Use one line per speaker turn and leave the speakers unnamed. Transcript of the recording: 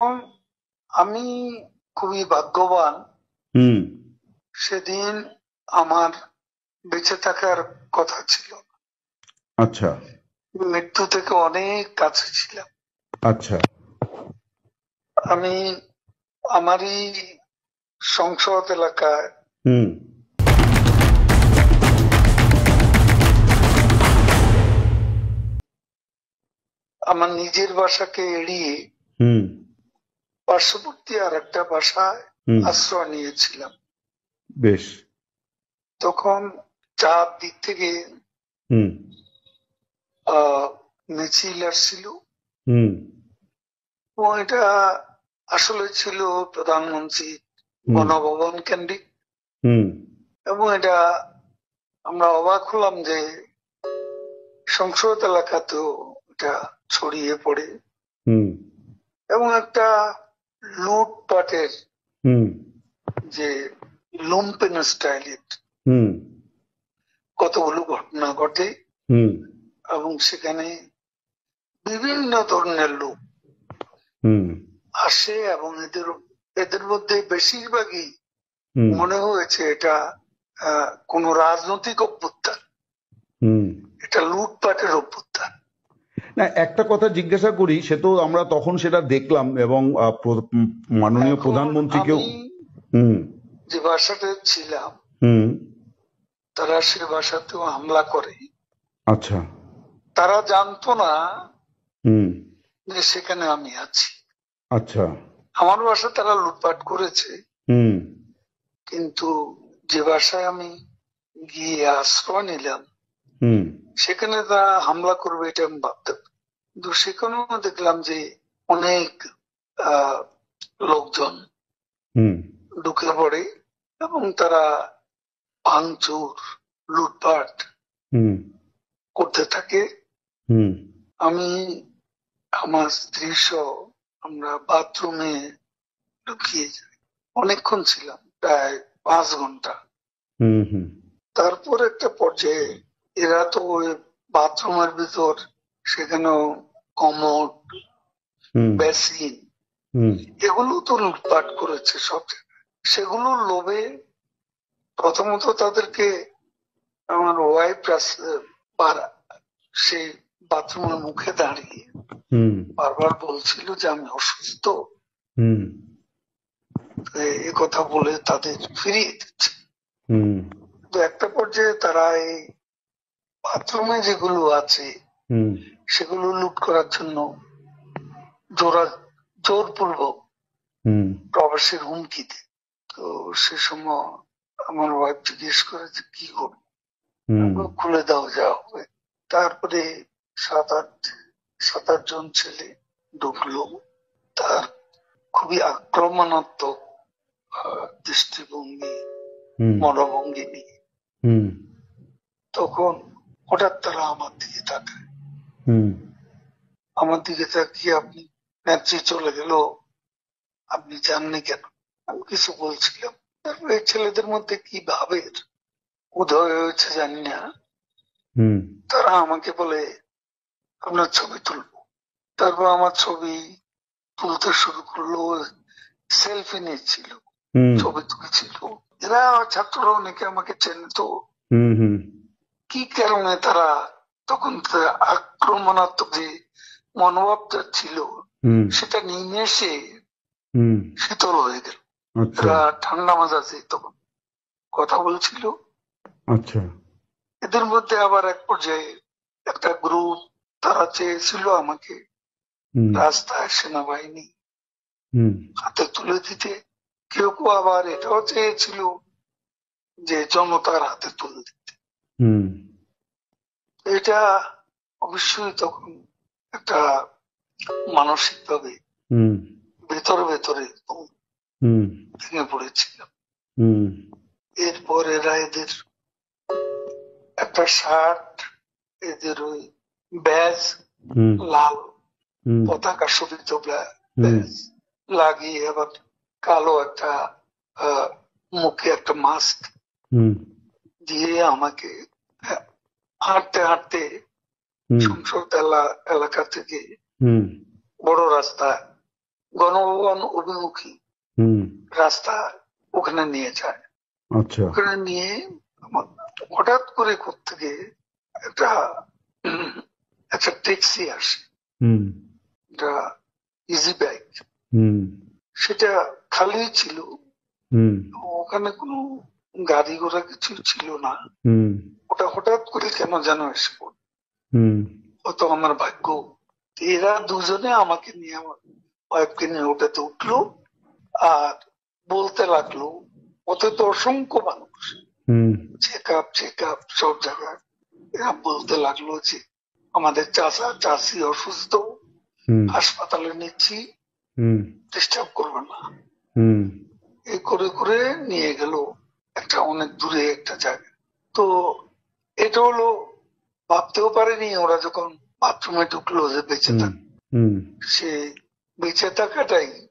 উম, আমি খুবই ভাগ্যবান।
হুম।
সেদিন আমার বেঁচে থাকার কথা ছিল।
আচ্ছা।
মৃত্যু থেকে অনেক কাছে ছিলাম।
আচ্ছা।
আমি আমারই সংসদ এলাকায়
হুম।
আমার নিজের বাসাকে এড়িয়ে
হুম।
পার্শ্ববর্তী আর একটা বাসায়
হুম।
আশ্রয় নিয়েছিলাম।
বেশ।
তখন চারদিক থেকে
হুম।
আহ মিছিল আসছিল
হুম।
এবং এটা আসলে ছিল প্রধানমন্ত্রী
হুম।
গণভবন কেন্দ্রিক।
হুম।
এবং এটা আমরা অবাক হলাম যে সংসদ এলাকাতেও এটা ছড়িয়ে পড়ে
হুম।
এবং একটা লুটপাটের
হুম।
যে লুম্পেন স্টাইলের
হুম।
কতগুলো ঘটনা ঘটে
হুম।
এবং সেখানে বিভিন্ন ধরনের লোক
হুম।
আসে এবং এদের এদের মধ্যে বেশিরভাগই
হুম।
মনে হয়েছে এটা কোন রাজনৈতিক অভ্যুত্থান,
হুম।
এটা লুটপাটের অভ্যুত্থান।
না, একটা কথা জিজ্ঞাসা করি, সে তো আমরা তখন সেটা দেখলাম এবং মাননীয়
এখন
প্রধানমন্ত্রীকেও।
আমি
হুম।
যে বাসাতে ছিলাম
হুম।
তারা সে বাসাতেও হামলা করে।
আচ্ছা।
তারা জানতো না
হুম।
যে সেখানে আমি আছি।
আচ্ছা।
আমার বাসা তারা লুটপাট করেছে,
হুম।
কিন্তু যে বাসায় আমি গিয়ে আশ্রয় নিলাম
হুম।
সেখানে তারা হামলা করবে এটা আমি ভাবতাম। কিন্তু সেখানেও দেখলাম যে অনেক আহ লোকজন
হুম।
ঢুকে পড়ে এবং তারা ভাঙচুর লুটপাট
হুম।
করতে থাকে।
হুম।
আমি আমার স্ত্রী সহ আমরা বাথরুমে ঢুকিয়ে যাই। অনেকক্ষণ ছিলাম, প্রায় 5 ঘন্টা।
হুম। হুম।
তারপর একটা পর্যায়ে এরা তো ওই বাথরুমের ভিতর সেখানেও কমোড,
হুম।
বেসিন
হুম।
এগুলো তো লুটপাট করেছে সব জায়গায়। সেগুলোর লোভে প্রথমত তাদেরকে আমার ওয়াইফ সেই বাথরুমের মুখে দাঁড়িয়ে
হুম।
বারবার বলছিল যে আমি অসুস্থ।
হুম।
এ কথা বলে তাদের ফিরিয়ে দিচ্ছে।
হুম।
তো একটা পর্যায়ে তারা এই বাথরুমে যেগুলো আছে
হুম।
সেগুলো লুট করার জন্য জোরা জোরপূর্বক
হুম।
প্রবেশের হুমকি দেয়। তো সে সময় আমার ওয়াইফ জিজ্ঞেস করে যে কি করবো,
হুম।
আমাকে খুলে দাও যা হবে। তারপরে সাত আট সাত আট জন ছেলে ঢুকলো, তার খুবই আক্রমণাত্মক দৃষ্টিভঙ্গি
হুম।
মনোভঙ্গি নিয়ে।
হুম।
তখন হঠাৎ তারা আমার দিকে তাকায়,
হুম।
আমার দিকে তাকিয়ে আপনি নেত্রী চলে গেল, আপনি জাননি কেন? আমি কিছু বলছিলাম। তারপর এই ছেলেদের মধ্যে কি ভাবের উদয় হয়েছে জানি না,
হুম।
তারা আমাকে বলে আপনার ছবি তুলবো। তারপর আমার ছবি তুলতে শুরু করলো, সেলফি নিচ্ছিল,
হুম।
ছবি তুলছিল। এরা ছাত্ররা অনেকে আমাকে চেনে তো,
হুম। হুম।
কি কারণে তারা তখন আক্রমণাত্মক যে মনোভাবটা ছিল
হুম।
সেটা নিয়ে এসে
হুম।
শীতল হয়ে গেল।
আচ্ছা।
এরা ঠান্ডা মাজাজে তখন কথা বলছিল।
আচ্ছা।
এদের মধ্যে আবার এক পর্যায়ে একটা গ্রুপ তারা চেয়েছিল আমাকে
হুম।
রাস্তায় সেনাবাহিনী
হুম।
হাতে তুলে দিতে। কেউ কেউ আবার এটাও চেয়েছিল যে জনতার হাতে তুলে দিতে।
হুম।
এটা অবশ্যই তখন একটা মানসিক ভাবে
হুম।
ভেতরে ভেতরে
হুম।
ভেঙে পড়েছিলাম।
হুম।
এরপর এরা এদের একটা শার্ট, এদের ওই ব্যাজ,
হুম।
লাল
হুম।
পতাকা শোভিত
হুম।
ব্যাজ লাগিয়ে আবার কালো একটা মুখে একটা মাস্ক
হুম।
দিয়ে আমাকে আহ, হাঁটতে হাঁটতে
হুম।
সংসদ এলাকা থেকে
হুম।
বড় রাস্তা গণভবন অভিমুখী
হুম।
রাস্তা ওখানে নিয়ে যায়।
আচ্ছা।
ওখানে নিয়ে হঠাৎ করে কোত্থেকে একটা একটা ট্যাক্সি আসে,
হুম।
একটা ইজি বাইক,
হুম।
সেটা খালি ছিল।
হুম।
ওখানে কোনো গাড়ি ঘোড়া কিছু ছিল না।
হুম।
ওটা হঠাৎ করে কেন যেন এসে পড়ল।
হুম।
হয়তো আমার ভাগ্য। এরা দুজনে আমাকে নিয়ে, আমার ওয়াইফকে নিয়ে ওটাতে উঠলো আর বলতে লাগলো, ওতে তো অসংখ্য মানুষ,
হুম।
চেক আপ সব জায়গায়। এরা বলতে লাগলো যে আমাদের চাচা চাচি অসুস্থ,
হুম।
হাসপাতালে নিচ্ছি,
হুম।
ডিস্টার্ব করবে না।
হুম।
এই করে করে নিয়ে গেল একটা অনেক দূরে একটা জায়গা। তো এটা হলো, ভাবতেও পারেনি ওরা যখন বাথরুমে ঢুকলো যে বেঁচে
হুম।
থাক,
হুম।
সে বেঁচে থাকাটাই